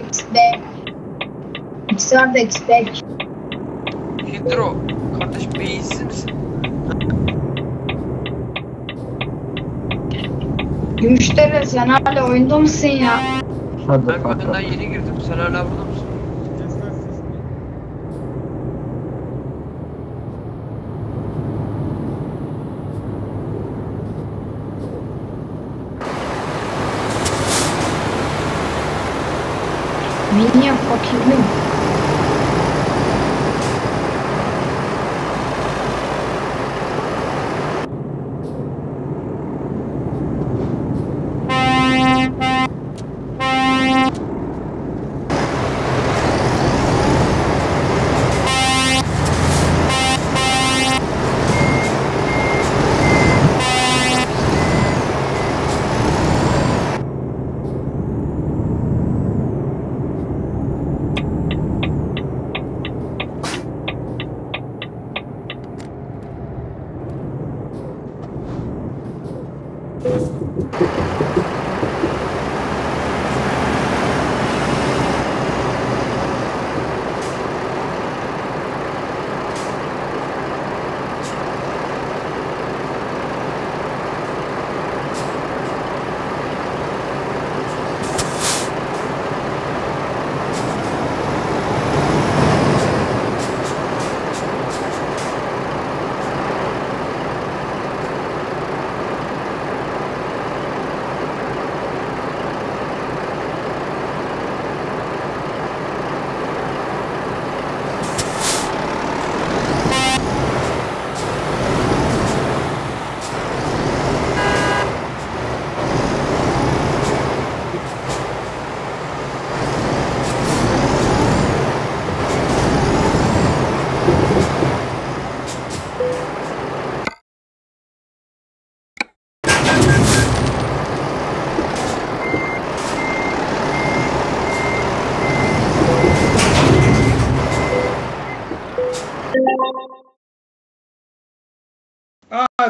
X-Back. İkisi vardı X-Back. Hidro. Kardeş beyinsiz misin? Gümüşdere sen hala oyunda mısın ya? Hadi Ben kanka. oyundan yeni girdim. Sen hala burada mısın? Minyon fakirim.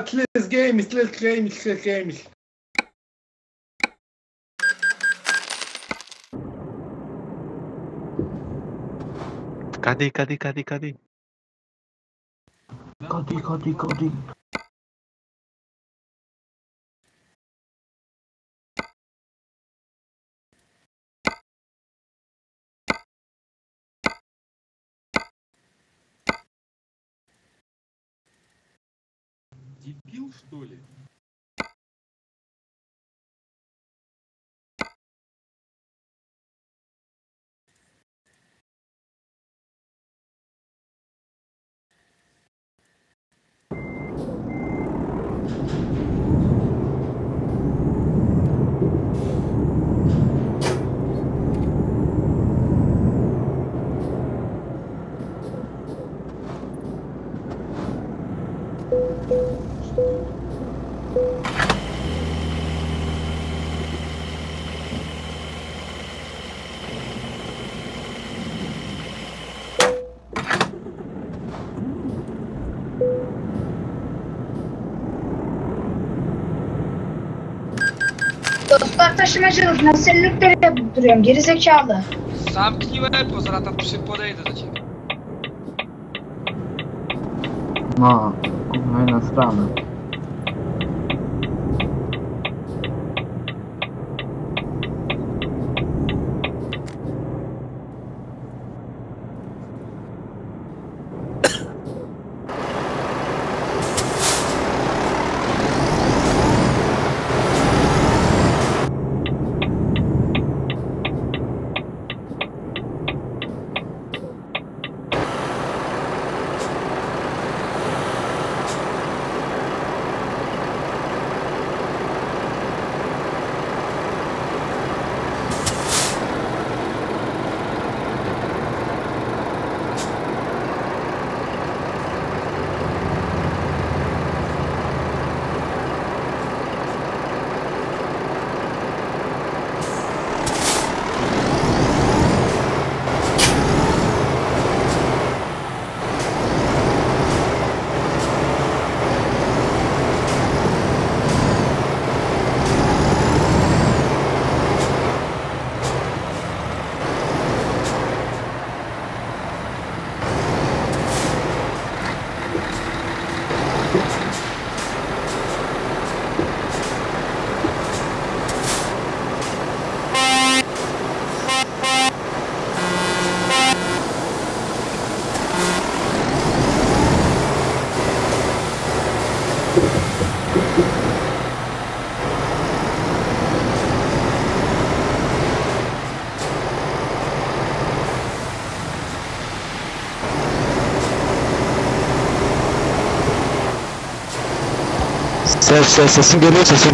تليس جيمز. Cadê? Cadê? Дебил, что ли? Dostlar taşımacılık meselelükleri yapıp duruyorum gerizekalı. Zamknij łeb, bo zaraz tam podejdę do ciebie. No, fajna strona. Sesin geliyor sesin.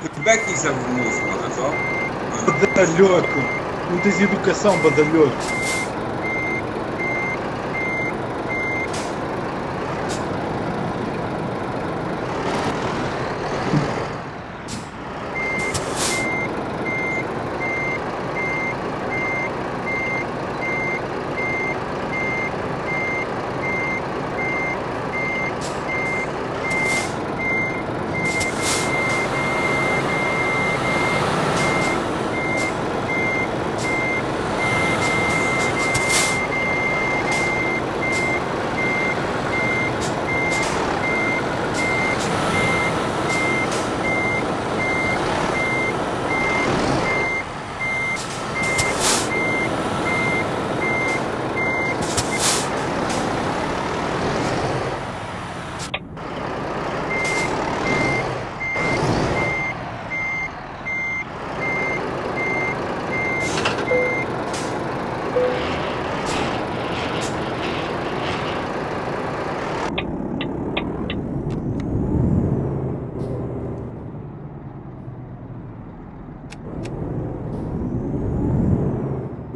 Feedback isso é famoso, não é só? Badalhoco. Não tens educação, badalhoco.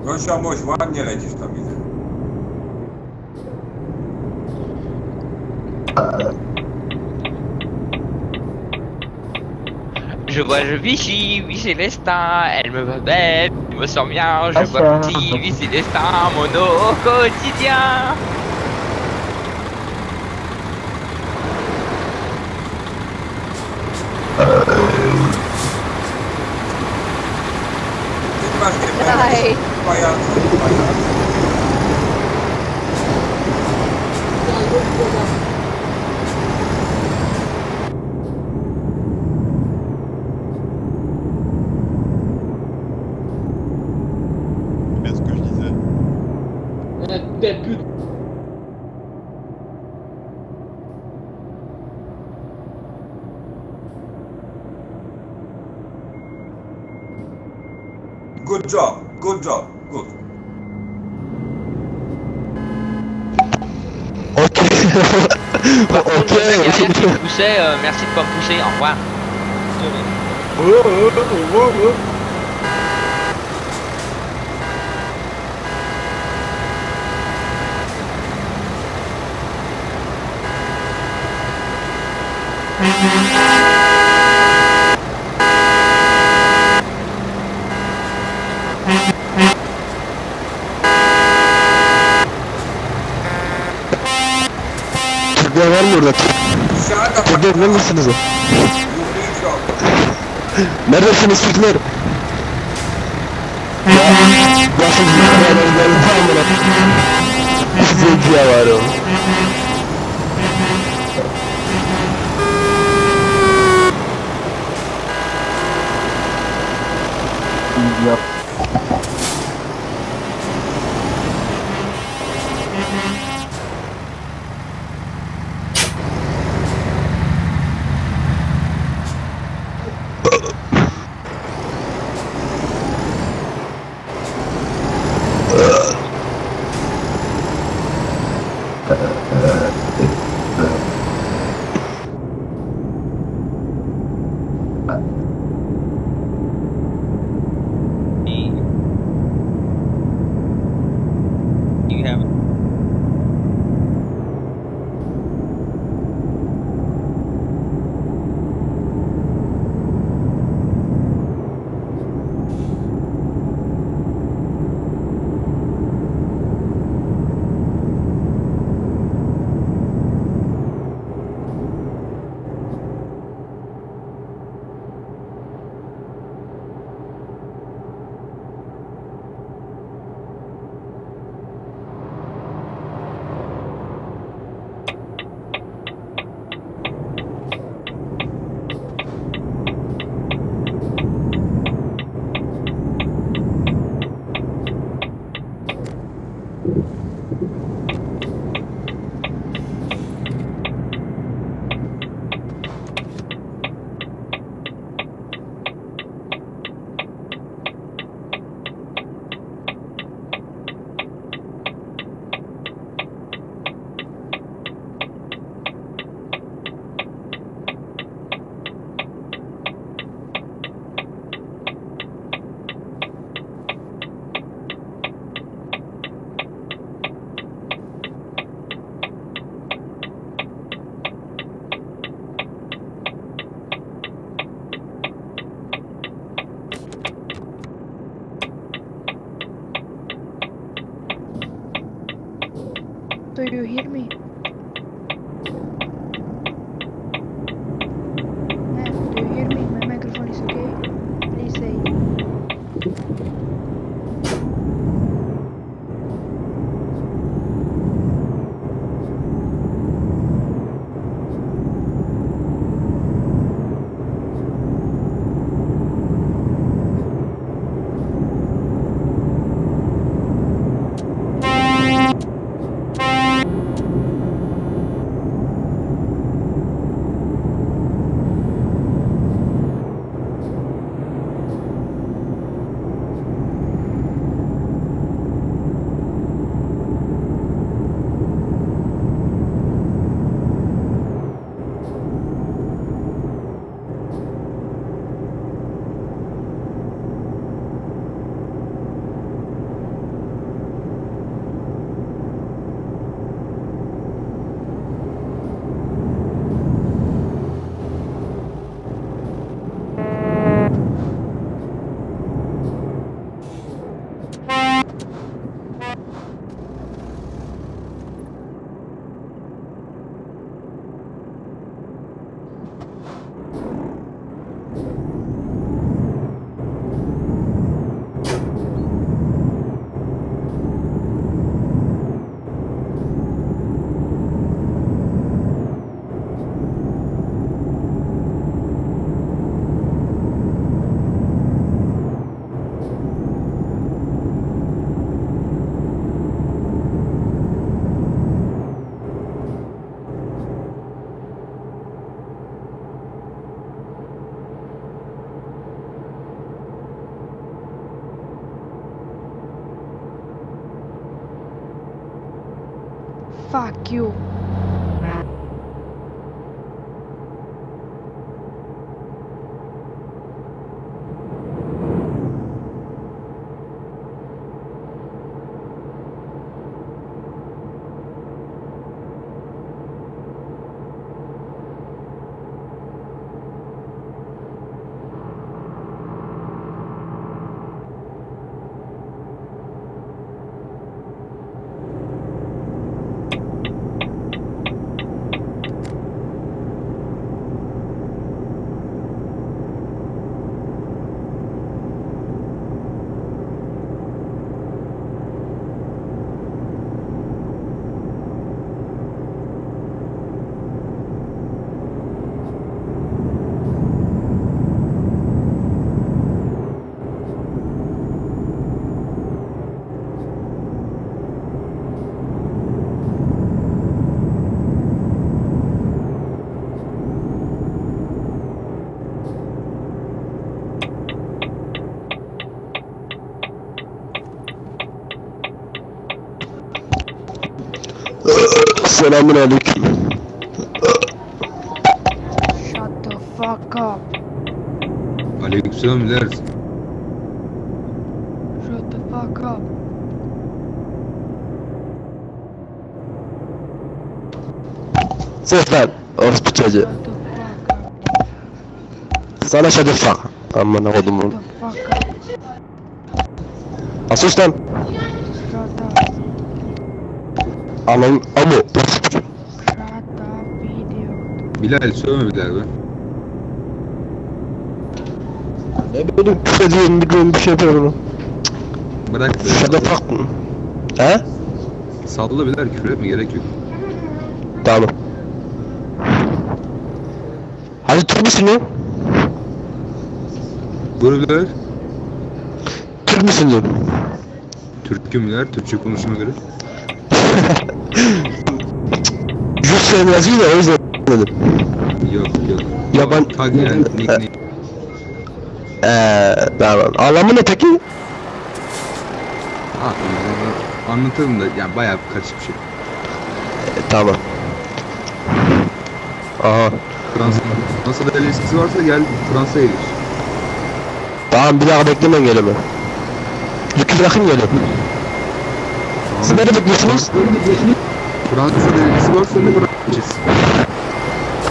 Gosia, moś ładnie lecisz tam, widzę. Je vois, je Vichy, oui c'est l'estin, elle me va bête, je me sens bien, je vois petit, oui c'est l'estin, mono au quotidien. Daj. Pajacu. C'est ce que je disais. Good job, good. Ok. Par contre, Ok. le mec derrière qui me poussait, merci de pas me pousser, au revoir. Türkler var mı orada? Dışarıda Türkler neredesiniz o? Yumruğu çok. Neredesiniz Türkler? Ya nasıl zıplayalarından tamamına zeki var o. Yap. Do you hear me? Man, do you hear me? My microphone is okay? Please say. Fuck you. Selamun aleyküm. Shut the fuck up. Aleykümselam birader. Shut the fuck up. Ses ver. Orospu çocuğu. Shut the fuck up. Sana shut the fuck. Amına kodumun. Shut the fuck up. Asus lan. Shut up. Alın amu. Shut up video. Bilal sövme Bilal be. Ne bileyim küfür ediyorum biliyorum bir şey yapıyorum. Bırak be. Shut the fuck. He? Salla Bilal, küfür etme, gerek yok. Tamam. Hadi Türk müsün ya? Buyur Bilal. Türk müsün diyorum. Türk'üm Bilal, Türkçe konuştuğuna göre. Justin yazıyor da o yüzden dedim. Yok yok. Yaban... Tag yani, nickname. Tamam. Anlamı ne peki? Ha, anlatırım da yani bayağı karışık bir şey. Tamam. Aha. Fransa'da ilişkisi varsa gel Fransa'ya gir. Tamam bir daha beklemen geleme. Yükü bırakayım geliyorum. Siz nerede bekliyorsunuz? Fransa'da ilişkisi varsa ne bırakacağız?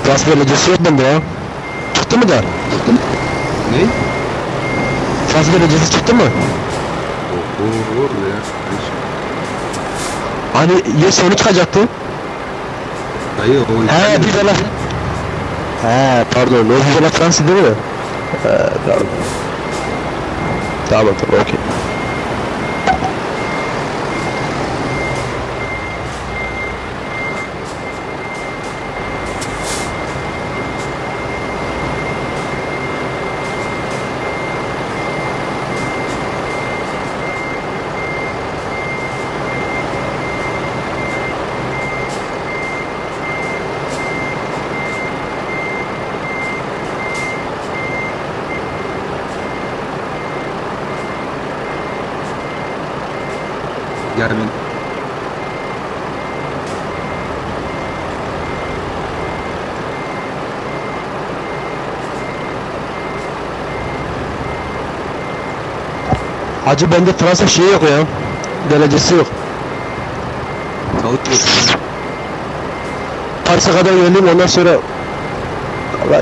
Fransız derecesi yok bende ya. Çıktı mı da? Ne? Fransız derecesi çıktı mı? Oo ya. Hani ya sonu çıkacaktı? Dayı o He Vive la... He pardon o Vive la France değil mi? He tamam. Tamam okey. Gel ben. Hacı bende Fransa şeyi yok ya. Derecesi yok. Tavuk yok. Paris'e kadar geleyim ondan sonra... Allah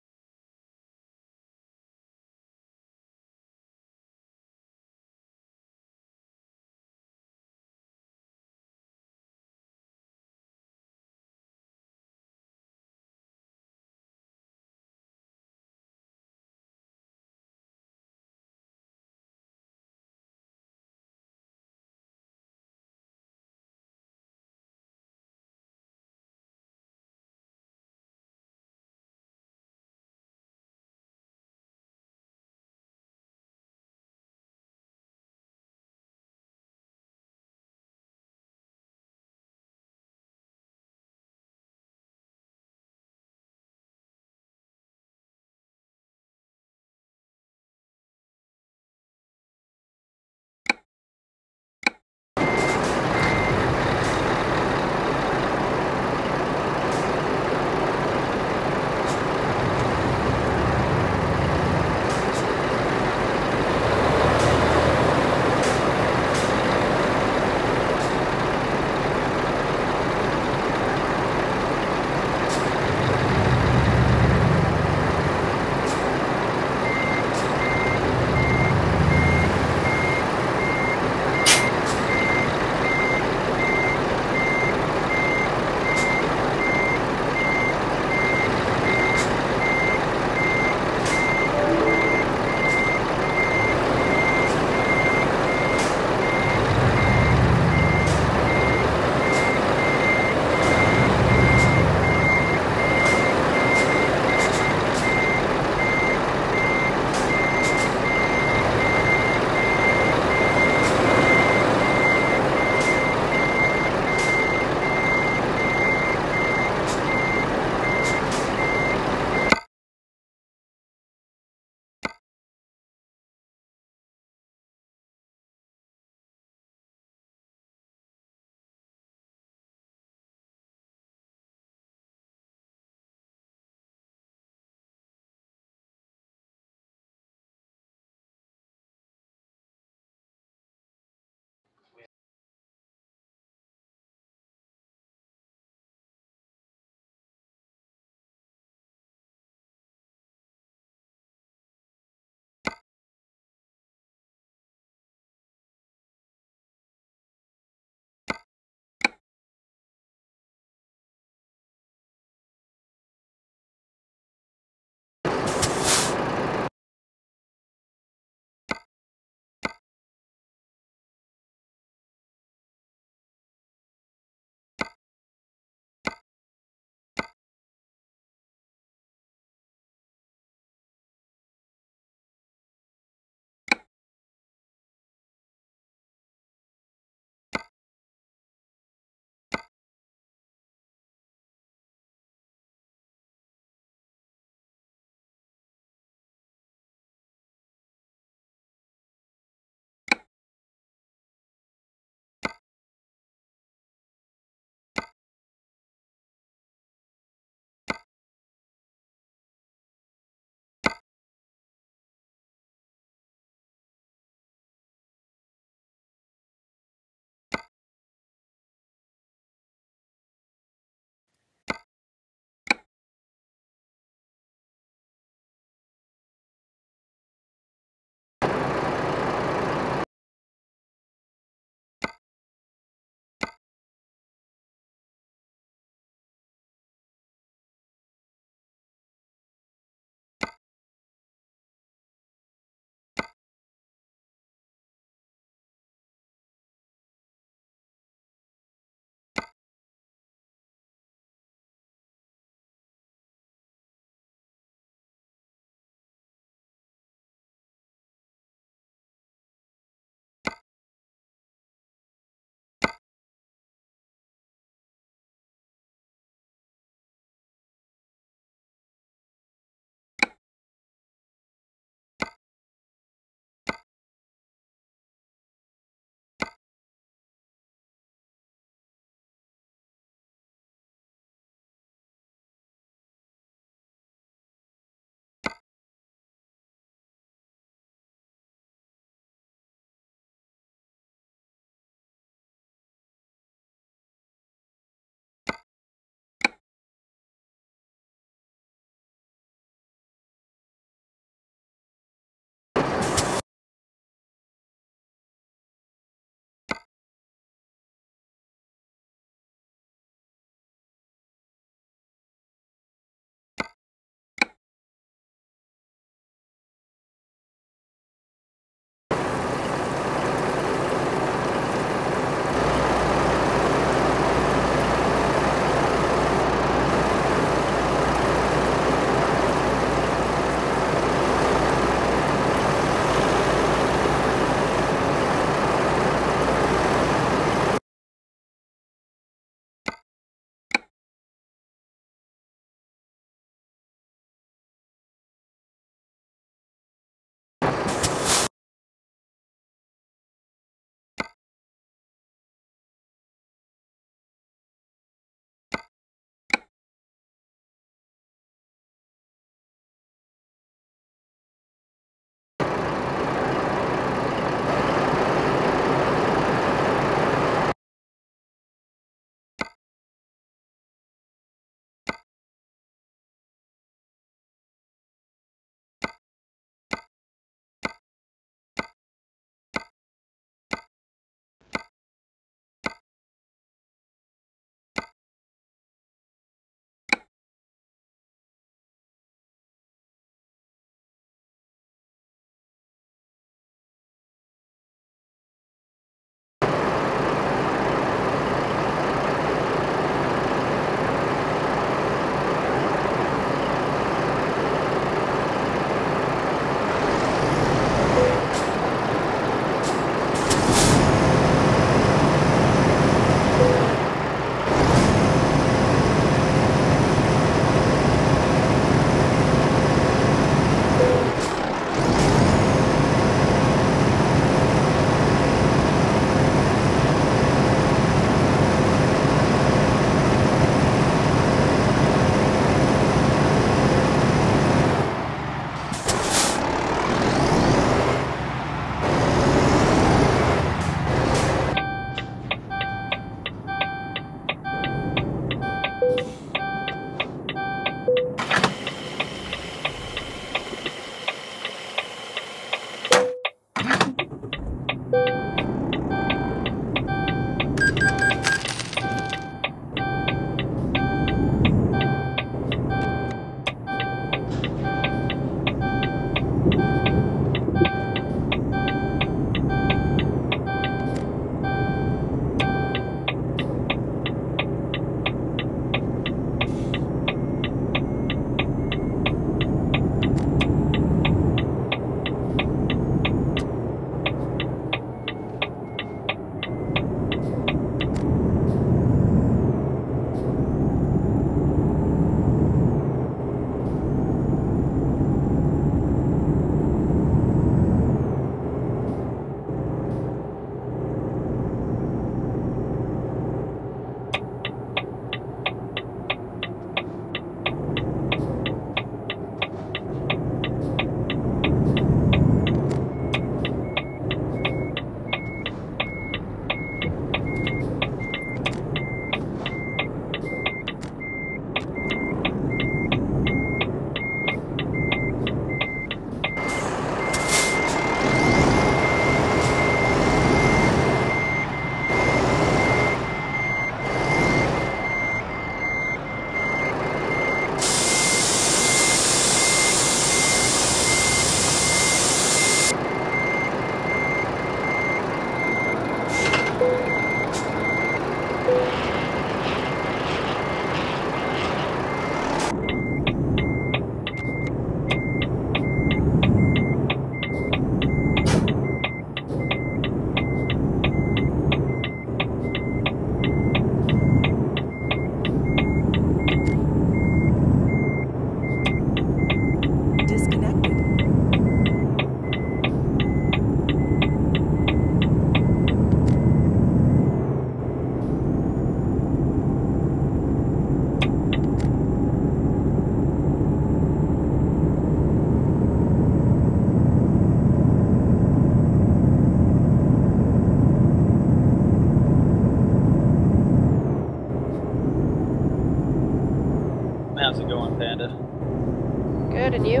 Good, and you?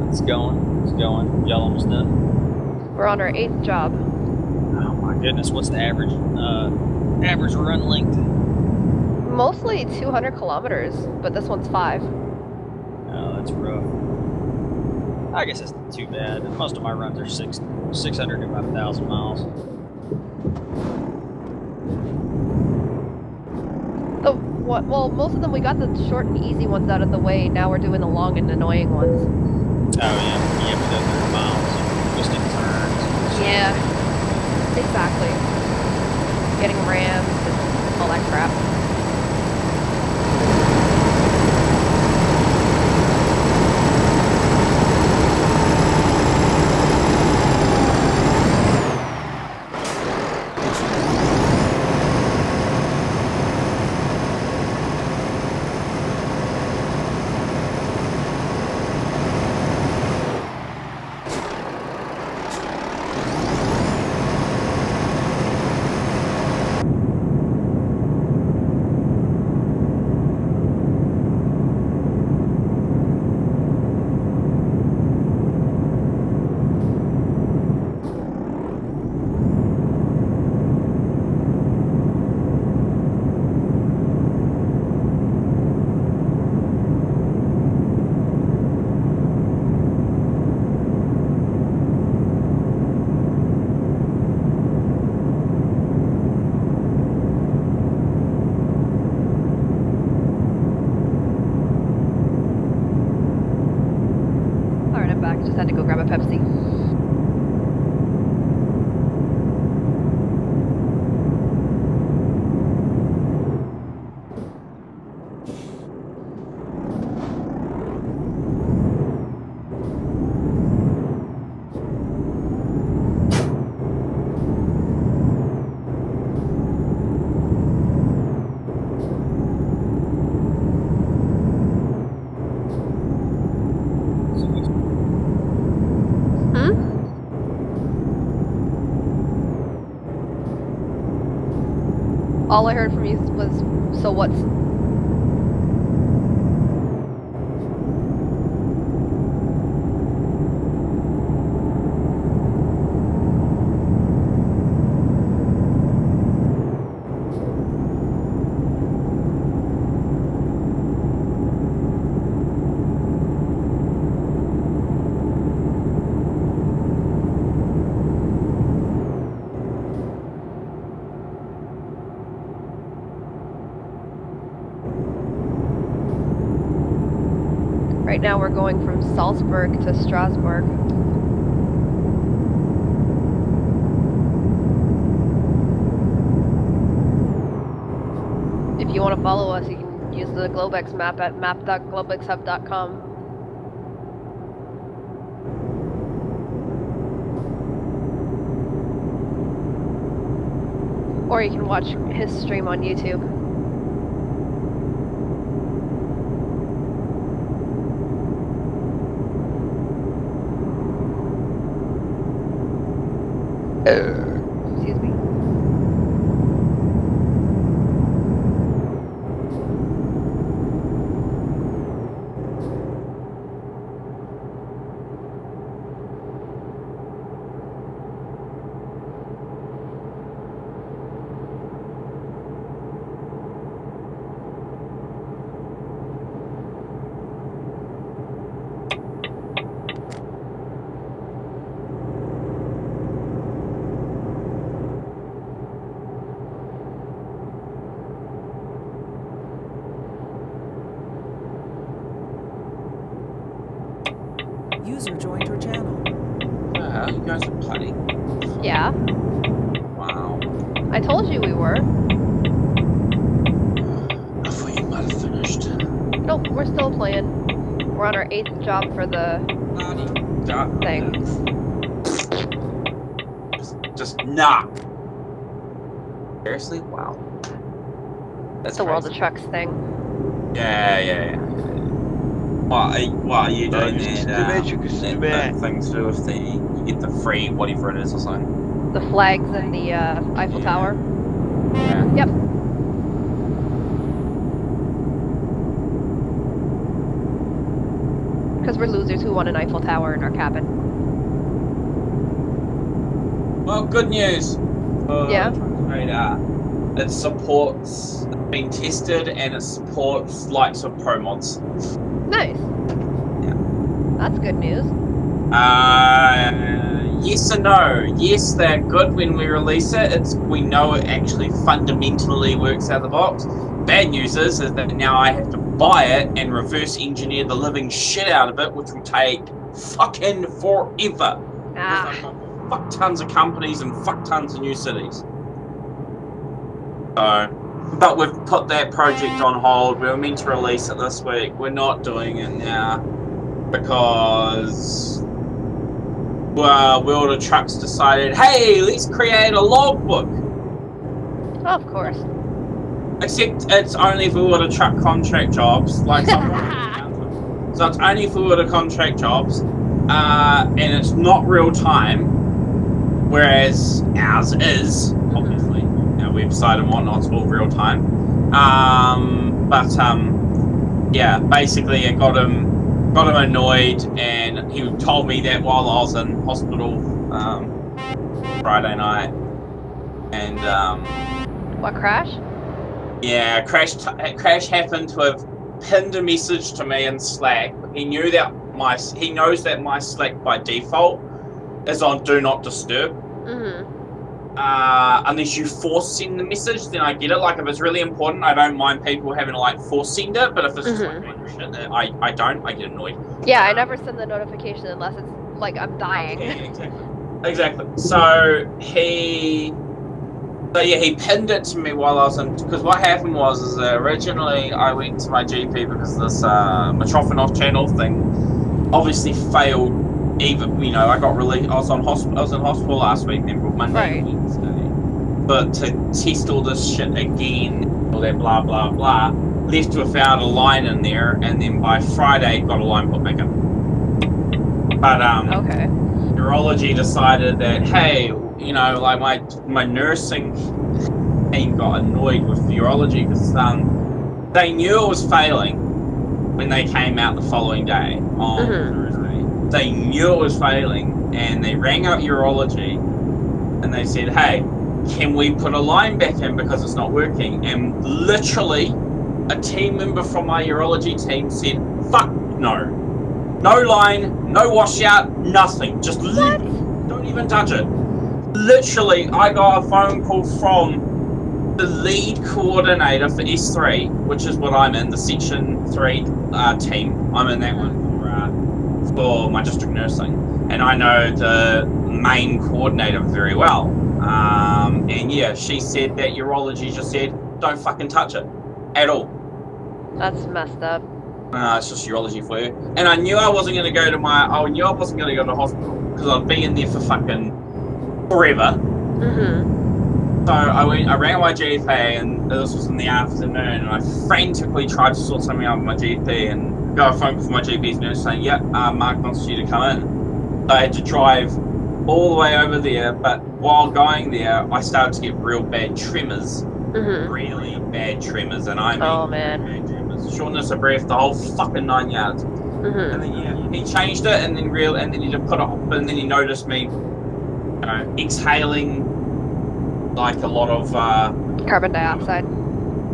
It's going. It's going. Y'all almost done? We're on our 8th job. Oh my goodness, what's the average run length? Mostly 200 kilometers, but this one's 5. Oh, that's rough. I guess that's not too bad. Most of my runs are 600 to about 1,000 miles. Well, most of them, we got the short and easy ones out of the way. Now we're doing the long and annoying ones. Oh yeah, we go 30 miles, twisting turns. Yeah, exactly. Getting rammed and all that crap. Just had to go grab a Pepsi. All I heard from you was, so what's... Right now we're going from Salzburg to Strasbourg. If you want to follow us, you can use the Globex map at map.globexhub.com. Or you can watch his stream on YouTube. Excuse me. User joined your channel. You guys are playing? Yeah. Wow. I told you we were. I thought you might have finished. Nope, we're still playing. We're on our 8th job for the thing. Just nah. Seriously? Wow. That's the World of crazy. Trucks thing. Yeah. What are you doing there? Thing to do with you get the free whatever it is or something. The flags and the Eiffel Tower. Yeah. Yep. Because we're losers who want an Eiffel Tower in our cabin. Well, good news. Yeah. Radar. It supports, it's been tested and it supports likes of Pro mods. Nice. Yeah. That's good news. Yes and no. Yes, they're good when we release it. We know it actually fundamentally works out of the box. Bad news is that now I have to buy it and reverse engineer the living shit out of it, which will take fucking forever. Ah. Because I've got fuck tons of companies and fuck tons of new cities. So, but we've put that project on hold. We were meant to release it this week. We're not doing it now because World of Trucks decided, hey, let's create a logbook. Oh, of course. Except it's only for World of Truck contract jobs. Like so it's only for World of contract jobs, and it's not real time. Whereas ours is, obviously, our website and whatnot's all real time. Yeah, basically it got him annoyed, and he told me that while I was in hospital Friday night. And what, crash? Yeah, crash happened to have pinned a message to me in Slack. He knows that my Slack by default is on Do Not Disturb. Unless you force send the message, then I get it. Like if it's really important, I don't mind people having to like force send it. But if it's just like shit, I get annoyed. Yeah, I never send the notification unless it's like I'm dying. Yeah, exactly. So he pinned it to me while I was in. Because what happened was originally I went to my GP because this Metrophonos channel thing obviously failed. Even I got released. I was in hospital last week, then Monday and Wednesday. But to test all this shit again, all that blah blah blah, left without a line in there, and then by Friday got a line put back in. But okay. Neurology decided that hey, like my nursing team got annoyed with urology because they knew it was failing when they came out the following day on Thursday. They knew it was failing, and they rang up urology, and they said, hey, can we put a line back in because it's not working? And literally, a team member from my urology team said, fuck no. No line, no washout, nothing. Just leave it. Don't even touch it. Literally, I got a phone call from the lead coordinator for S3, which is what I'm in, the Section 3 team. I'm in that one for my district nursing, and I know the main coordinator very well. And yeah, she said that urology just said, don't fucking touch it at all. That's messed up. It's just urology for you. And I knew I wasn't going to go to hospital because I'd be in there for fucking forever. So I rang my GP, and this was in the afternoon, and I frantically tried to sort something out with my GP, and got a phone call from my GP's nurse saying, yep, Mark wants you to come in. So I had to drive all the way over there, but while going there, I started to get real bad tremors. Really bad tremors, and I mean bad tremors. Shortness of breath, the whole fucking 9 yards. And then he changed it, and then he just put it up, and then he noticed me exhaling like a lot of carbon dioxide.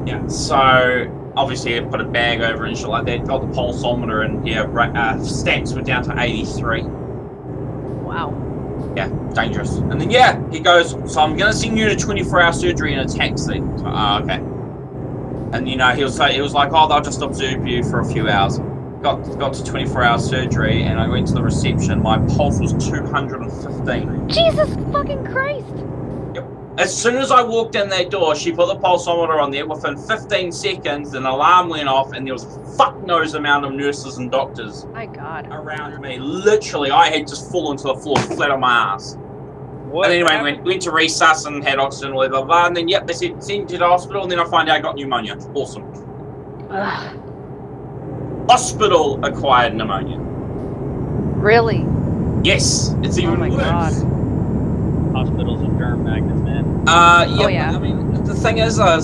Yeah, so obviously I put a bag over and shit like that, got the pulsometer, and stats were down to 83. Wow. Yeah, dangerous. And then he goes, so I'm gonna send you to 24-hour surgery in a taxi. So, okay. And he was like, oh, they'll just observe you for a few hours. Got to 24-hour surgery, and I went to the reception. My pulse was 215. Jesus fucking Christ! As soon as I walked in that door, she put the pulsometer on there. Within 15 seconds, an alarm went off, and there was a fuck knows amount of nurses and doctors around me. Literally, I had just fallen to the floor flat on my ass. What? And anyway, went to resus and had oxygen, blah, blah, blah. And then, they said, send you to the hospital, and then I find out I got pneumonia. Awesome. Hospital-acquired pneumonia. Really? Yes, it's even worse. God. Hospitals and germ magnets, man. Yeah. I mean, the thing is that,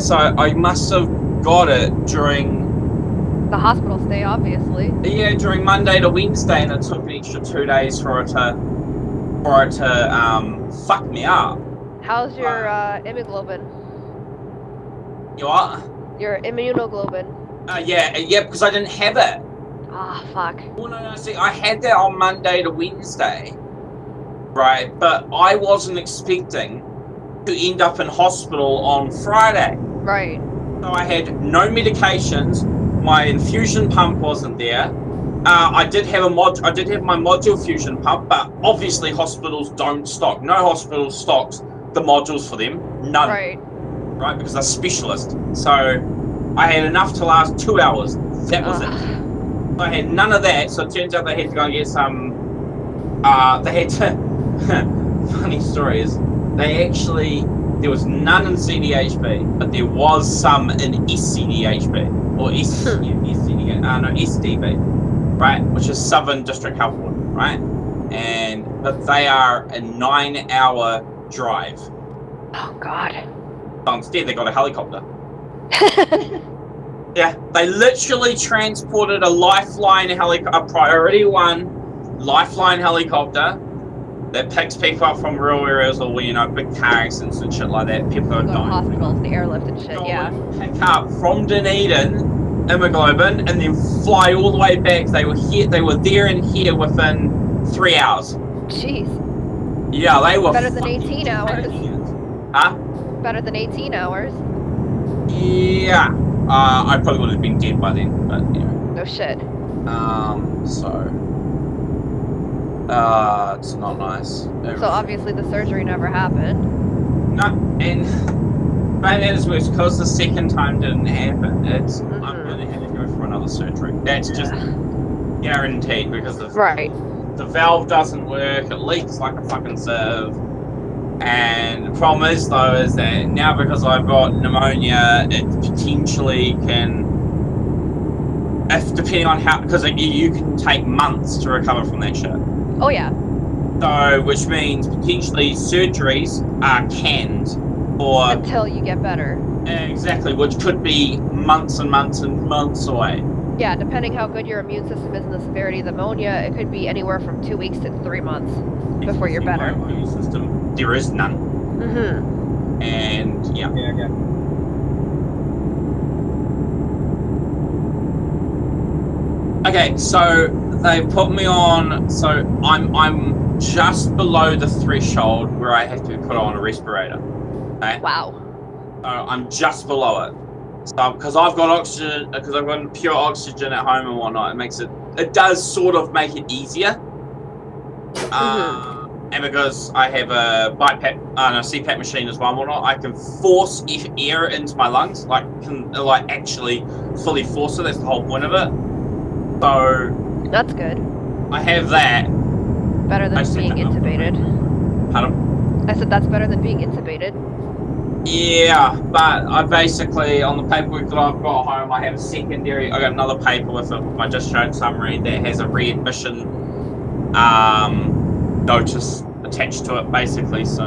so I must have got it during The hospital stay, obviously. Yeah, during Monday to Wednesday, and it took an extra 2 days for it to fuck me up. How's your immunoglobulin? You what? Your immunoglobulin. Yeah, because I didn't have it. Ah, fuck. Well, no, see, I had that on Monday to Wednesday, right? But I wasn't expecting to end up in hospital on Friday. Right. So I had no medications. My infusion pump wasn't there. I did have my module fusion pump, but obviously hospitals don't stock. No hospital stocks the modules for them. None. Right, because they're specialist. So I had enough to last 2 hours. That was it. I had none of that, so it turns out they had to go and get some. They had to. Funny story is, there was none in CDHB, but there was some in SCDHB or SDB, right, which is Southern District Health Board, right, but they are a 9-hour drive. Oh God. So instead, they got a helicopter. Yeah, they literally transported a Lifeline helicopter, a Priority 1 Lifeline helicopter that picks people up from rural areas or, you know, big car accidents and shit like that. People are dying. Hospitals, the airlift and shit, yeah. Pick up from Dunedin, hemoglobin, and then fly all the way back. They were there and here within 3 hours. Jeez. Yeah, they were better than 18 hours. Huh? Better than 18 hours. Yeah. I probably would have been dead by then, but you know. No shit. It's not nice. So obviously the surgery never happened. No, and maybe that is worse because the second time didn't happen. I'm gonna have to go for another surgery. That's just guaranteed because the valve doesn't work. It leaks like a fucking sieve. And the problem is though is that now because I've got pneumonia, it potentially can, if depending on how, because you can take months to recover from that shit. Oh yeah. So, which means potentially surgeries are canned, or until you get better. Exactly, which could be months and months and months away. Yeah, depending how good your immune system is and the severity of the pneumonia, it could be anywhere from 2 weeks to 3 months before you're better. My immune system, there is none. And yeah. Okay, so they put me on. So I'm just below the threshold where I have to be put on a respirator. Okay. Wow. So I'm just below it. So because I've got oxygen, because I've got pure oxygen at home and whatnot, it does sort of make it easier. And because I have a CPAP machine as well and whatnot, I can force air into my lungs, can actually fully force it. That's the whole point of it. So that's good. I have that. Better than being intubated. Pardon? I said that's better than being intubated. Yeah, but I basically, on the paperwork that I've got home, I have a secondary, I got another paper with my discharge summary that has a readmission notice attached to it, basically. So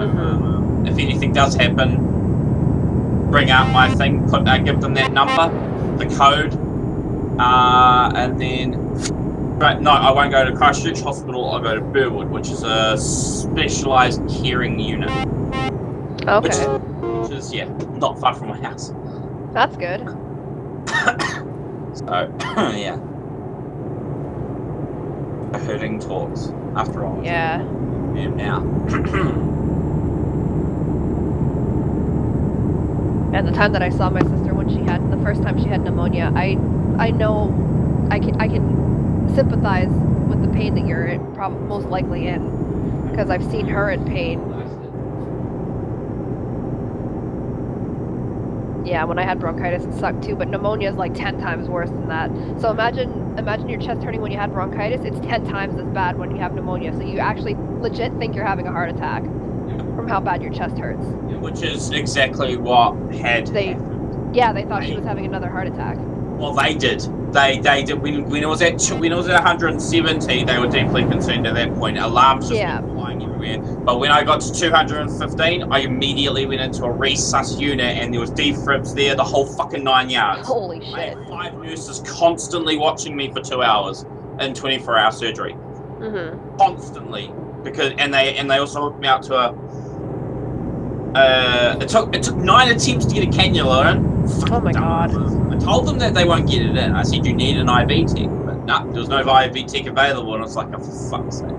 if anything does happen, bring out my thing, give them that number, the code, and then, no, I won't go to Christchurch Hospital, I'll go to Burwood, which is a specialised caring unit. Okay. Which is, yeah, not far from my house. That's good. So, yeah. Hurting talks, after all. Yeah. Now. At the time that I saw my sister when the first time she had pneumonia, I know I can sympathize with the pain that you're most likely in, because I've seen her in pain. Yeah, when I had bronchitis, it sucked too, but pneumonia is like 10 times worse than that. So imagine your chest hurting when you had bronchitis. It's 10 times as bad when you have pneumonia. So you actually legit think you're having a heart attack from how bad your chest hurts. Which is exactly what happened. Yeah, they thought she was having another heart attack. Well, they did. They did. When it was at 170, they were deeply concerned at that point. Alarms just went flying everywhere. But when I got to 215, I immediately went into a resus unit, and there was defibs there, the whole fucking 9 yards. Holy shit. I had 5 nurses constantly watching me for 2 hours in 24-hour surgery. Mm-hmm. Constantly, because and they also hooked me out to a. It took 9 attempts to get a cannula in. Oh my god. I told them that they won't get it in. I said you need an IV tech, but no, there was no IV tech available, and it's like, oh, for fuck's sake.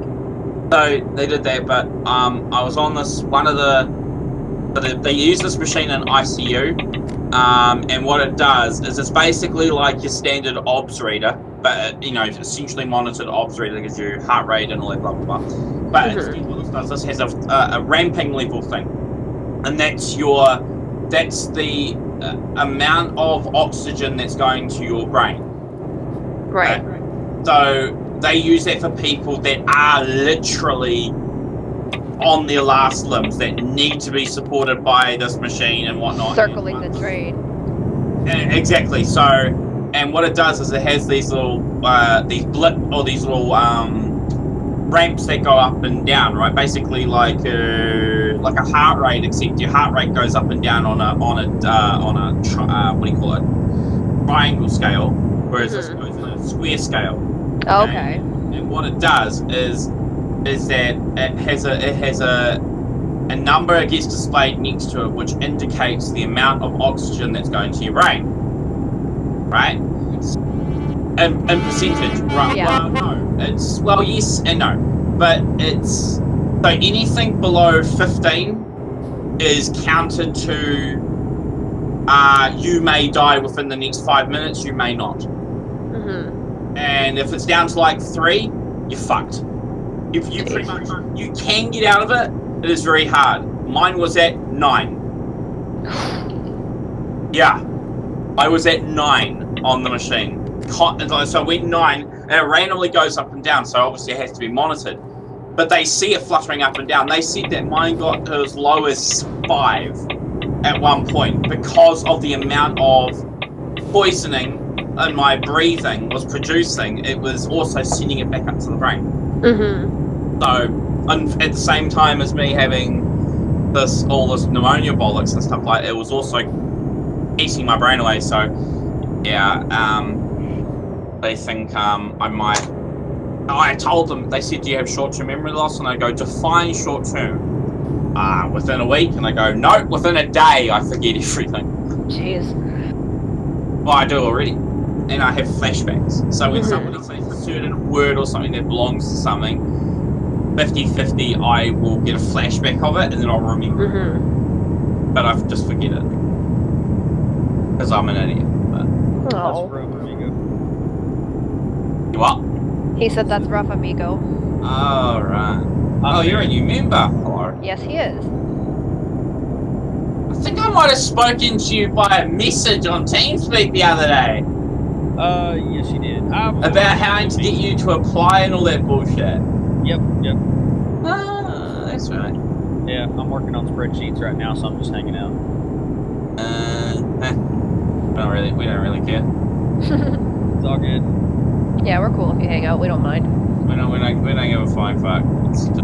So they did that, but I was on this one of they use this machine in ICU, and what it does is it's basically like your standard OBS reader, but you know, essentially monitored OBS reader that gives you heart rate and all that blah blah blah. But instead what this does, this has a ramping level thing, and that's the amount of oxygen that's going to your brain. Right. So they use that for people that are literally on their last limbs, that need to be supported by this machine and whatnot. Circling the drain. Exactly. So, and what it does is it has these little these little ramps that go up and down, right? Basically like a heart rate, except your heart rate goes up and down on a what do you call it? Triangle scale, whereas this goes in a square scale. Oh, okay. And what it does is that it has a number that gets displayed next to it, which indicates the amount of oxygen that's going to your brain. Right? In percentage, right? Yeah. Well, no. Well, yes and no, but it's so anything below 15 is counted to. You may die within the next 5 minutes. You may not. Mm-hmm. And if it's down to like 3, you're fucked. You pretty much you can get out of it. It is very hard. Mine was at 9. Yeah, I was at 9 on the machine. So I went 9, and it randomly goes up and down. So obviously it has to be monitored. But they see it fluttering up and down. They said that mine got as low as 5 at one point because of the amount of poisoning and my breathing was producing. It was also sending it back up to the brain. Mm-hmm. So, at the same time as me having all this pneumonia bollocks and stuff like that, it was also eating my brain away. So, yeah, they think I might. I told them. They said, "Do you have short-term memory loss?" And I go, "Define short-term." Within a week, and I go, "No, within a day, I forget everything." Jeez. Well, I do already. And I have flashbacks. So when somebody says a certain word or something that belongs to something, 50-50, I will get a flashback of it, and then I'll remember it. But I just forget it. Because I'm an idiot. But... Oh. That's rough, amigo. What? He said that's rough, amigo. Oh, right. Oh, you're a new member. Hello. Yes, he is. I think I might have spoken to you by a message on TeamSpeak the other day. Yes, you did. About how to get you to apply and all that bullshit. Yep. Ah, that's right. Yeah, I'm working on spreadsheets right now, so I'm just hanging out. We don't really care. It's all good. Yeah, we're cool if you hang out. We don't mind. We don't give a flying fuck. It's just,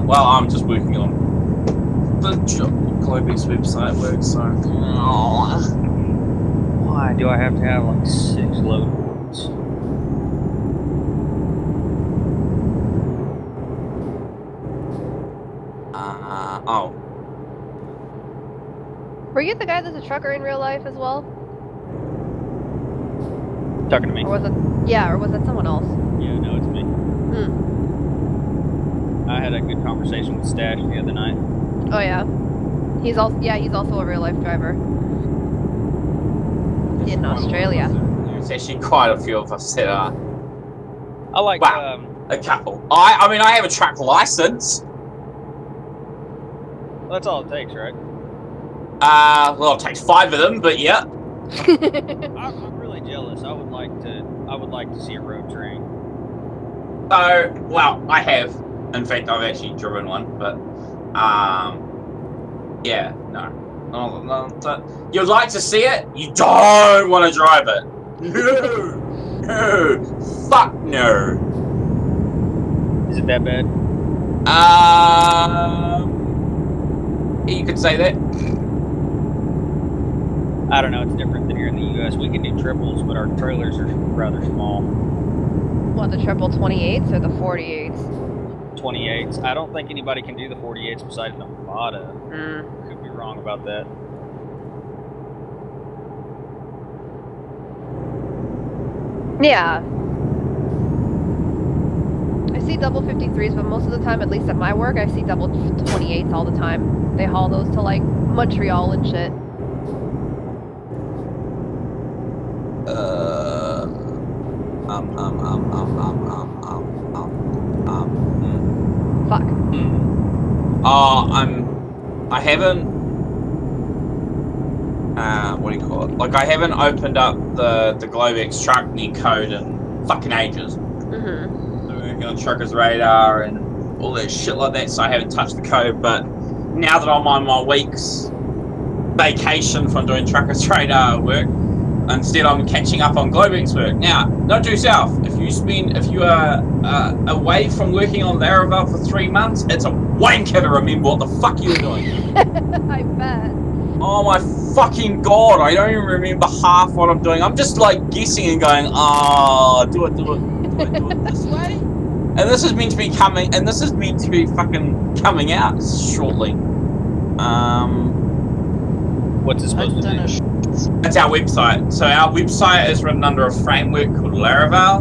well, I'm just working on the Globex website work, so. Why do I have to have like 6 load boards? Oh. Were you the guy that's a trucker in real life as well? Talking to me? Or was it? Yeah, or was it someone else? Yeah, no, it's me. I had a good conversation with Stash the other night. Oh yeah. He's also a real life driver. In Australia. There's actually quite a few of us that are. I like, a couple. I mean, I have a truck license. Well, that's all it takes, right? Well, it takes 5 of them, but yeah. I'm really jealous. I would like to see a road train. So, well, I have. In fact, I've actually driven one, but yeah, no. You'd like to see it? You don't want to drive it. No, fuck no. Is Is it that bad? You could say that. I don't know. It's different than here in the U.S. We can do triples, but our trailers are rather small. What, the triple 28s or the 48s? 28s. I don't think anybody can do the 48s besides Nevada. Could be wrong about that. Yeah. I see double 53s, but most of the time, at least at my work, I see double 28s all the time. They haul those to like Montreal and shit. Fuck. I haven't. What do you call it? Like, I haven't opened up the Globex Truckney code in fucking ages. Mm-hmm. So working on Truckers Radar and all that shit like that, so I haven't touched the code. But now that I'm on my week's vacation from doing Truckers Radar work, instead I'm catching up on Globex work. Now, note to yourself, if you are away from working on Laravel for 3 months, it's a wanker to remember what the fuck you're doing. I bet. Oh my fucking god, I don't even remember half what I'm doing. I'm just like guessing and going, do it this way? And this is meant to be fucking coming out shortly. What's it supposed to do? It's our website. So our website is written under a framework called Laravel.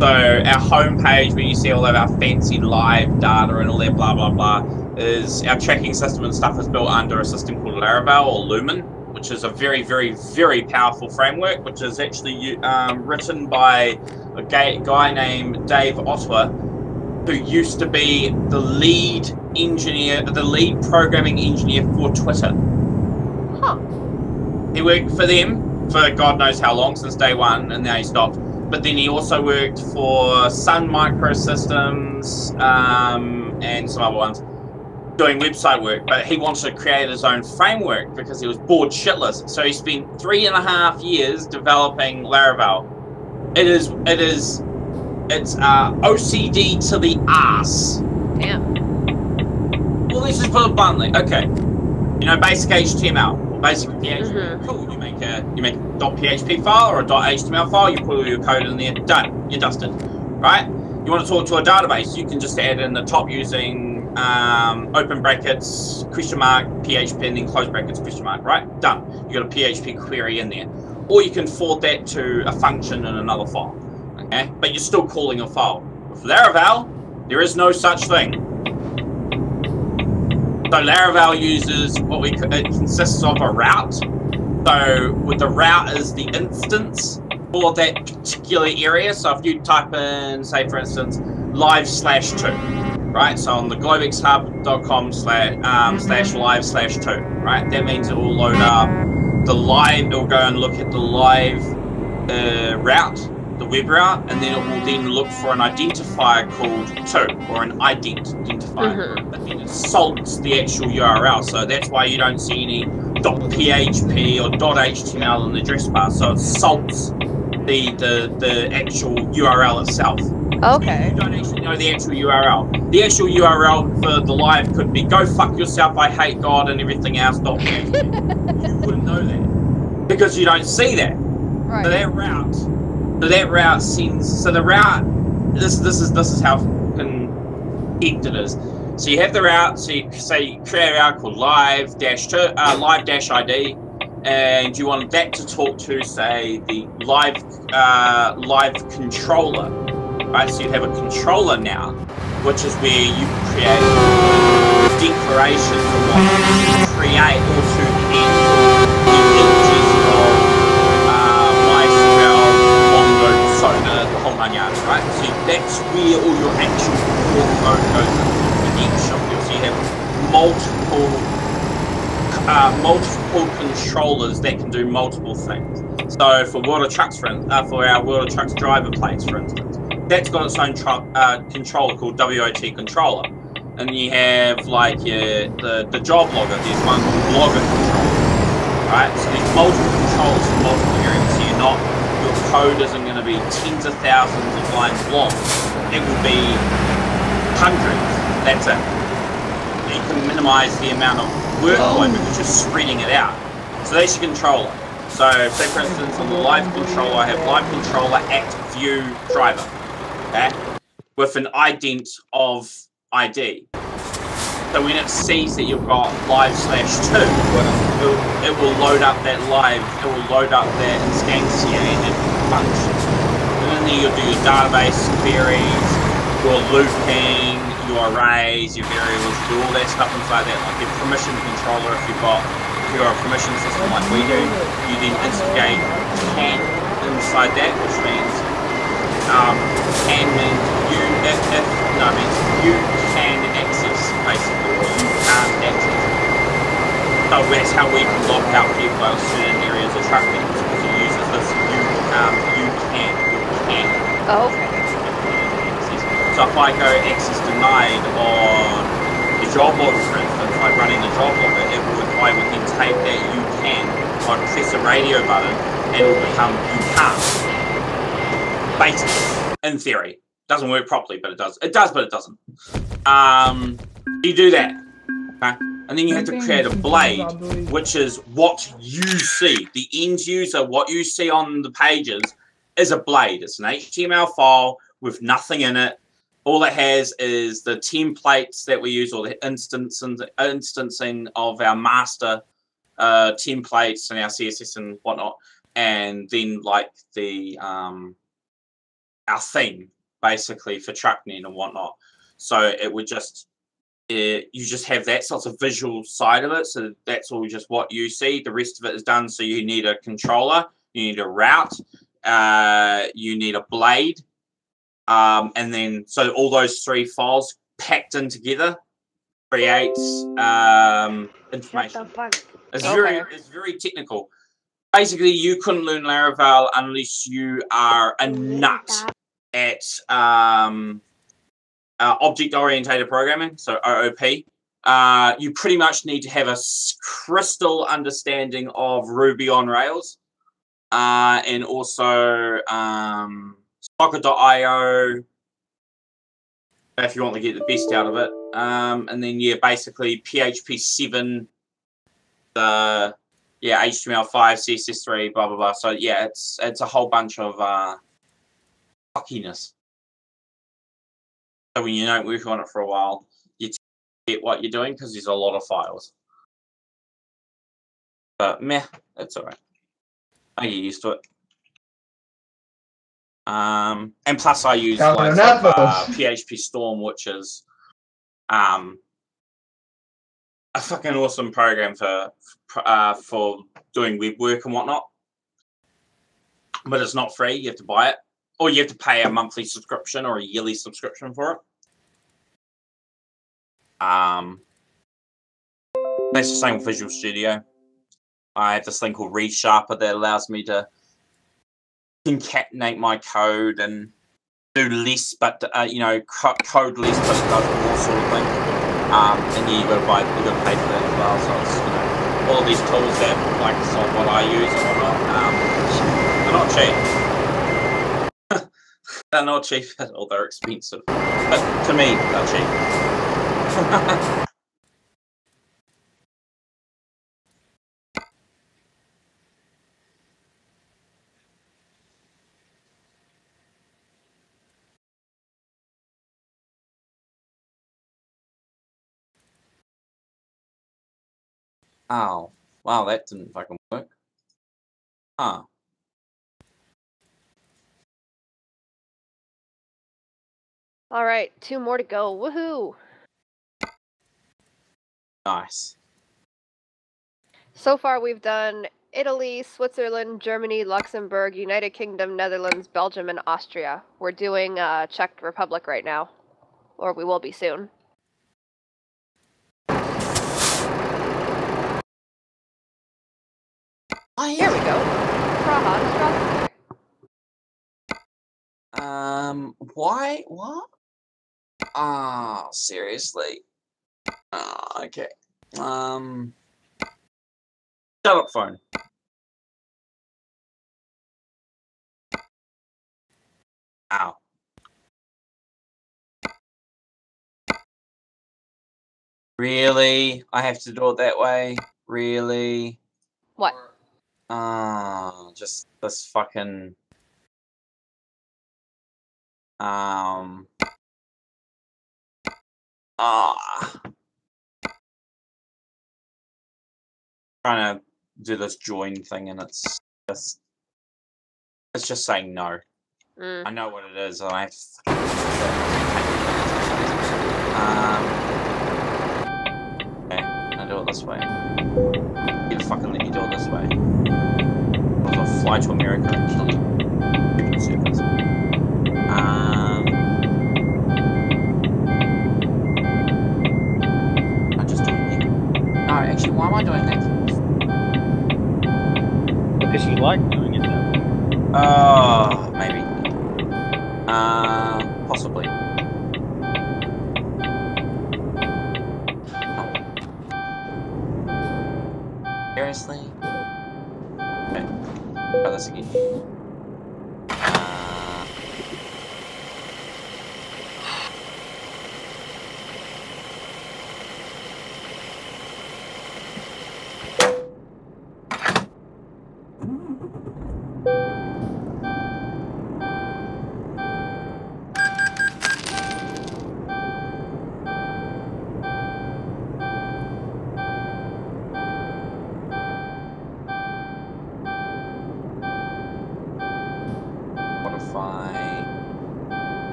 So our homepage, where you see all of our fancy live data and all that blah blah blah, is our tracking system and stuff is built under a system called Laravel or Lumen, which is a very, very, very powerful framework, which is actually written by a guy named Dave Ottawa, who used to be the lead programming engineer for Twitter. Huh. He worked for them for God knows how long, since day one, and now he stopped. But then he also worked for Sun Microsystems and some other ones, doing website work. But he wanted to create his own framework because he was bored shitless. So he spent 3.5 years developing Laravel. It's OCD to the ass. Damn. Well, let's just put it bluntly. Okay, you know, basic HTML, or basic PHP. Mm-hmm. Cool. You make a .php file or a .html file. You put all your code in there. Done. You're dusted. Right? You want to talk to a database? You can just add in the top using open brackets, question mark, PHP, and then close brackets, question mark. Right? Done. You got a PHP query in there, or you can forward that to a function in another file. Okay? But you're still calling a file. With Laravel, there is no such thing. So Laravel uses it consists of a route. So with the route is the instance for that particular area. So if you type in, say for instance, live/2, right? So on the globexhub.com/live/2, right? That means it will load up the live. It will go and look at the live route, the web route, and then it will then look for an identifier called 2, or an identifier, but then it salts the actual URL. So that's why you don't see any .php or .html in the address bar. So it salts the actual URL itself. Okay. You don't actually know the actual URL. The actual URL for the live could be "go fuck yourself, I hate God," and everything else. .php. You wouldn't know that because you don't see that. Right. So that route sends. So the route. This is how fucking hecked it is. So you have the route. So you create a route called live-id, and you want that to talk to, say, the live controller, right? So you have a controller now, which is where you create a declaration for what you create or to end the images of MySQL, Mongo, Soda, the whole nine yards, right? So that's where all your actual core code goes into. So you have multiple controllers that can do multiple things. So for World of Trucks, for our World of Trucks driver plates, for instance, that's got its own controller called WOT controller. And you have like the job logger. There's one called logger controller, right? So there's multiple controllers for multiple areas. So your code isn't going to to be tens of thousands of lines long. It will be hundreds. That's it. You can minimize the amount of workload because you're spreading it out. So that's your controller. So say for instance on the live controller, I have live controller at view driver, okay, with an ident of ID. So when it sees that you've got live/2, it will load up that live, it will load up that instantiated function. And then you'll do your database queries, your looping, your arrays, your variables, do all that stuff inside that, like your permission controller. If you're a permission system like we do, you then instigate can inside that, which means can means means you can access, basically, or you can't access. So that's how we can lock out people out of certain areas of truck meetings, because it uses this you can. Oh, okay. So if I go access denied on the job logger, for instance, like running the job logger, I would then take that you can, I'd press a radio button, and it will become you can't. Basically, in theory. Doesn't work properly, but it does. It does, but it doesn't. You do that, okay? And then you have to create a blade, which is what you see. The end user, what you see on the pages, is a blade. It's an HTML file with nothing in it. All it has is the templates that we use, or the instancing of our master templates and our CSS and whatnot, and then like the our theme basically for TruckNet and whatnot. So it would just you just have that sort of visual side of it. So that's all just what you see. The rest of it is done. So you need a controller, you need a route, you need a blade. And then, so all those three files packed in together creates information. It's very technical. Basically, you couldn't learn Laravel unless you are a nut at object-oriented programming, so OOP. You pretty much need to have a crystal understanding of Ruby on Rails, and also Soccer.io, if you want to get the best out of it. And then, yeah, basically PHP 7, HTML5, CSS3, blah, blah, blah. So, yeah, it's a whole bunch of fuckiness. So when you don't work on it for a while, you get what you're doing because there's a lot of files. But, meh, it's alright. I get used to it. And plus I use PHP Storm, which is a fucking awesome program for doing web work and whatnot. But it's not free, you have to buy it. Or you have to pay a monthly subscription or a yearly subscription for it. That's the same with Visual Studio. I have this thing called ReSharper that allows me to concatenate my code and do less, but code less, but it does more sort of thing. And yeah, you got to pay for that as well. So it's all of these tools that like what I use and whatnot. They're not cheap. They're not cheap at all. They're expensive, but to me, they're cheap. Oh, wow, that didn't fucking work. Huh. All right, 2 more to go. Woohoo! Nice. So far, we've done Italy, Switzerland, Germany, Luxembourg, United Kingdom, Netherlands, Belgium, and Austria. We're doing Czech Republic right now, or we will be soon. Here we go. Praha, Why? What? Ah, seriously? Okay. Shut up, phone. Ow. Really? I have to do it that way? Really? What? Just this fucking... Trying to do this join thing and it's just saying no. I know what it is and I have to okay, I'm gonna do it this way. You fucking let me do it this way. I'll fly to America and kill you. Servers. I'm just doing it. No, actually, why am I doing that? Because you like doing it that way. Maybe. Possibly. Seriously? Okay. Try this again.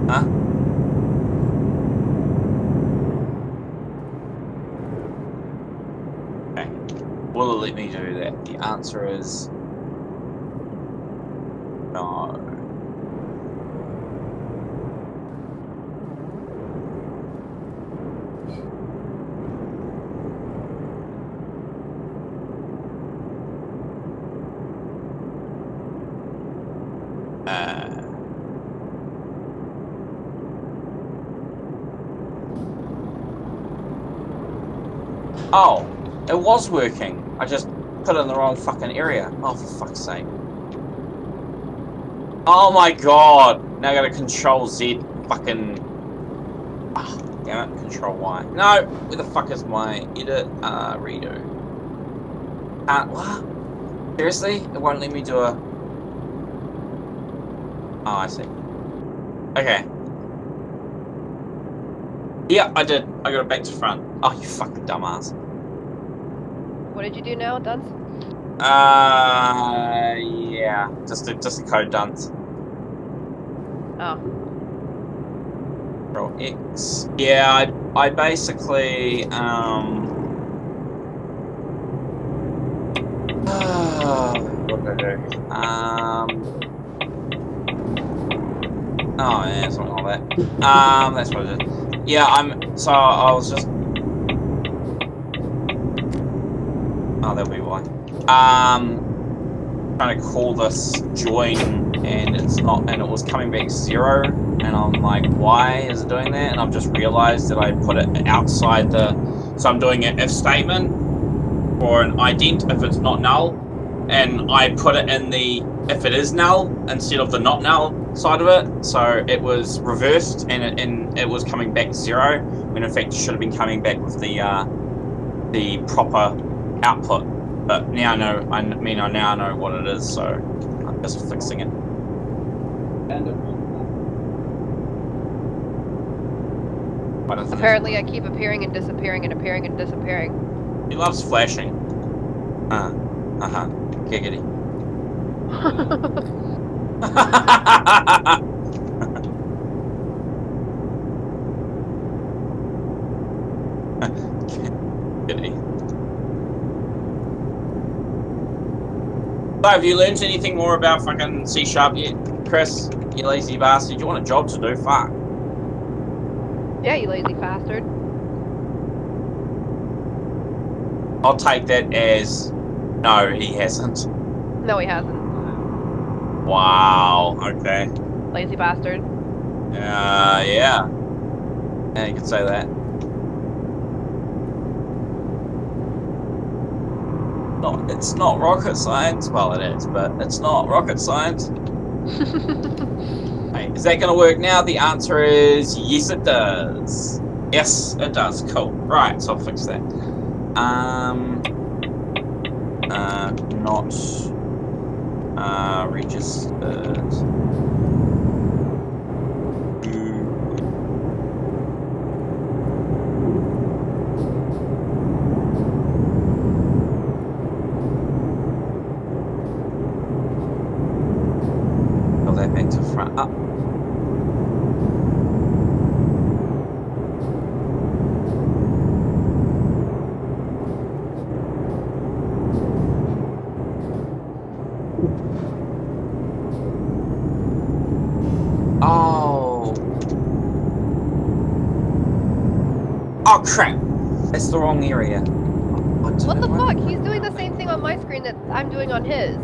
Huh? Okay. Will it let me do that? The answer is no. Oh, it was working. I just put it in the wrong fucking area. Oh, for fuck's sake. Oh my god. Now I gotta control Z fucking... Ah, damn it, control Y. No, where the fuck is my edit? Redo. What? Seriously? It won't let me do a... Oh, I see. Okay. Yeah, I did. I got it back to front. Oh, you fucking dumbass. What did you do now, Dunce? Yeah. Just the code dunce. Oh. Control X. Yeah, I basically, what did I do? Oh, yeah, something like that. That's what it is. Yeah, so I was just... Oh, that'll be why. Trying to call this join, and it's not, and it was coming back 0, and I'm like, why is it doing that? And I've just realized that I put it outside the... So I'm doing an if statement for an ident if it's not null, and I put it in the if it is null instead of the not null side of it, so it was reversed and it was coming back 0 when in fact it should have been coming back with the proper output. But now I know. I now know what it is, so I'm just fixing it. Apparently, I keep appearing and disappearing and appearing and disappearing. He loves flashing. Giggity. So, have you learned anything more about fucking C# yet, Chris? You lazy bastard. You want a job to do? Fuck. Yeah, you lazy bastard. I'll take that as no, he hasn't. No, he hasn't. Wow. Okay. Lazy bastard. Yeah. Yeah, you could say that. No, it's not rocket science. Well, it is, but it's not rocket science. Hey, is that going to work now? The answer is yes, it does. Yes, it does. Cool. Right, so I'll fix that. Not registered. Pull that back to front up. Oh crap! That's the wrong area. What the fuck? He's doing the same thing on my screen that I'm doing on his.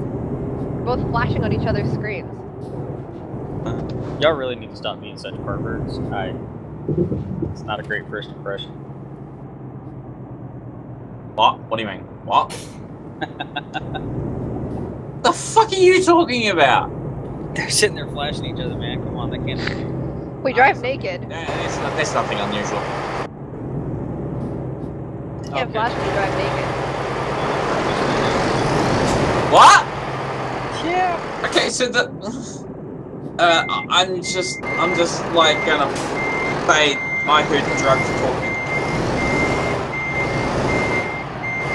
Both flashing on each other's screens. Y'all really need to stop being such perverts. It's not a great first impression. What? What do you mean? What? The fuck are you talking about? They're sitting there flashing each other, man. Come on, they can't. We drive naked. That's nothing unusual. You can't flash when you drive naked. What? Yeah. Okay, so the I'm just like gonna say I heard drugs talking.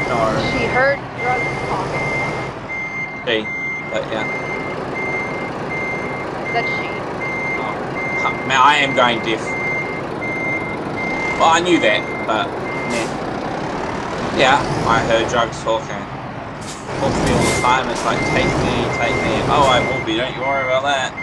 No. She heard drugs talking. She, but yeah. That's she. Oh, man, I am going deaf. Well, I knew that, but yeah, I heard drugs talking. Talk to me all the time. It's like, take me, take me. Oh, I will be. Don't you worry about that.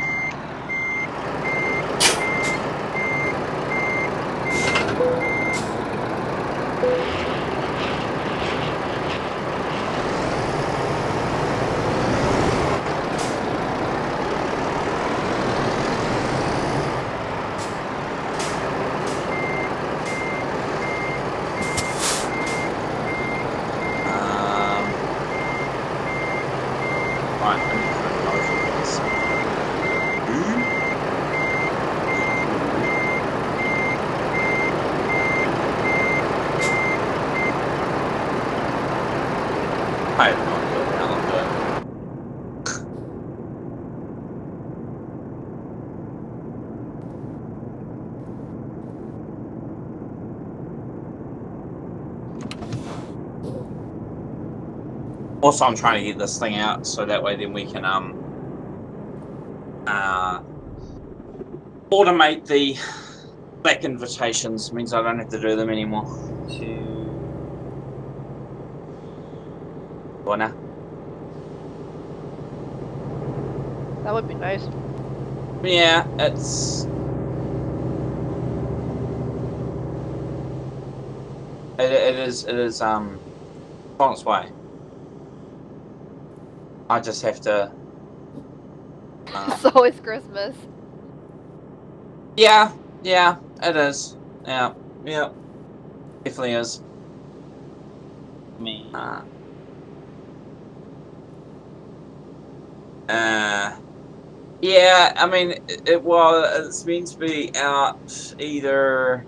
I have no idea how I'm doing. Also, I'm trying to get this thing out so that way then we can automate the back invitations. Means I don't have to do them anymore. Now. That would be nice. Yeah, it's it is on its way. I just have to So it's Christmas. Yeah, it is. Yeah, definitely is. Me. Yeah, I mean, it's meant to be out either.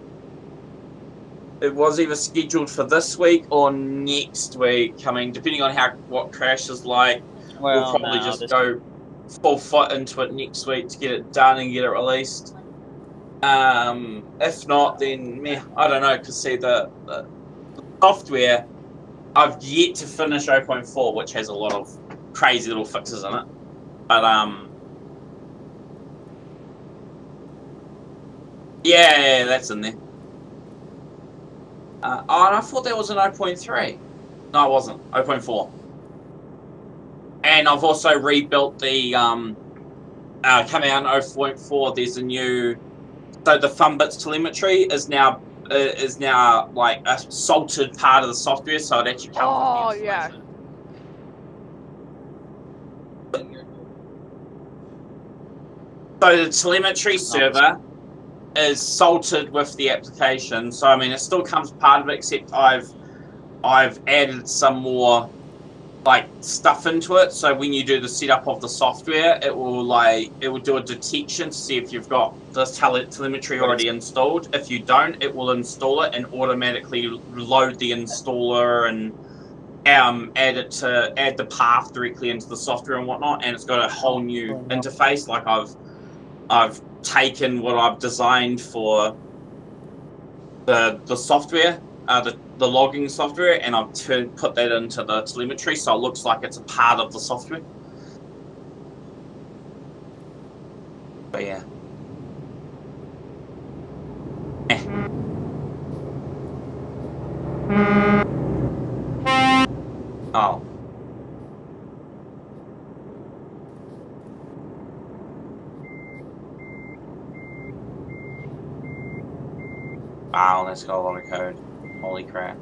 It was either scheduled for this week or next week. Coming, depending on what Crash is like, we'll probably just go full foot into it next week to get it done and get it released. If not, then I don't know. Because see, the software, I've yet to finish 0.4, which has a lot of crazy little fixes in it. But yeah, that's in there. Oh, and I thought that was an 0.3. No, it wasn't. 0.4. And I've also rebuilt the coming out in 0.4. There's a new, so the FunBits telemetry is now like a salted part of the software, so it actually comes with the information. So the telemetry server is salted with the application. So I mean, it still comes part of it, except I've added some more like stuff into it. So when you do the setup of the software, it will do a detection to see if you've got the telemetry already installed. If you don't, it will install it and automatically load the installer and add the path directly into the software and whatnot. And it's got a whole new interface. Like I've taken what I've designed for the software, the logging software, and I've put that into the telemetry, so it looks like it's a part of the software. But yeah. Oh. Wow, that's got a lot of code. Holy crap.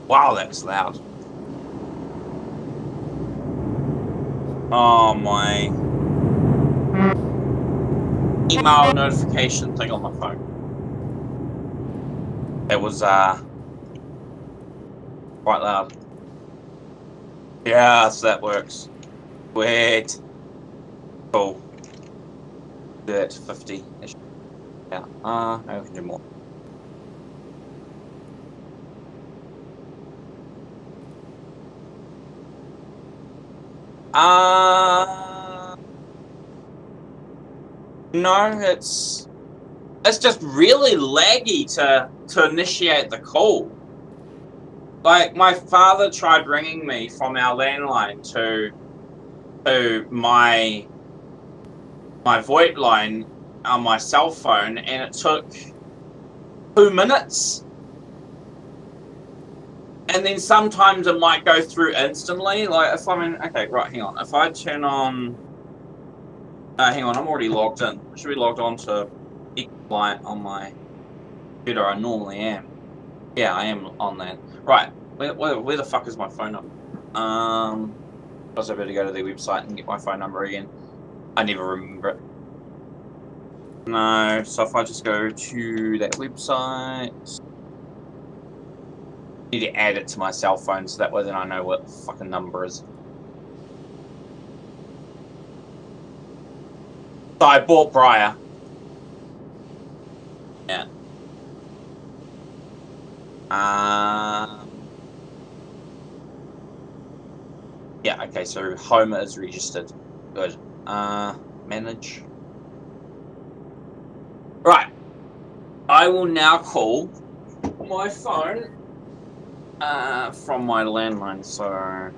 Wow, that's loud. Oh my. Email notification thing on my phone. It was quite loud. Yes, that works. Wait. Cool. Do that to 50-ish. Yeah. Maybe we can do more. No, it's just really laggy to initiate the call. Like, my father tried ringing me from our landline to my VoIP line on my cell phone, and it took 2 minutes. And then sometimes it might go through instantly. Like, if I'm in... Okay, right, hang on. If I turn on... hang on, I'm already logged in. I should be logged on to Light on my computer. I normally am. Yeah, I am on that. Right, where the fuck is my phone number? Also better go to their website and get my phone number again. I never remember it. No, so if I just go to that website... I need to add it to my cell phone so that way then I know what the fucking number is. So I bought Briar. Yeah. Yeah, okay, so Homer is registered. Good. Manage. Right. I will now call my phone from my landline, so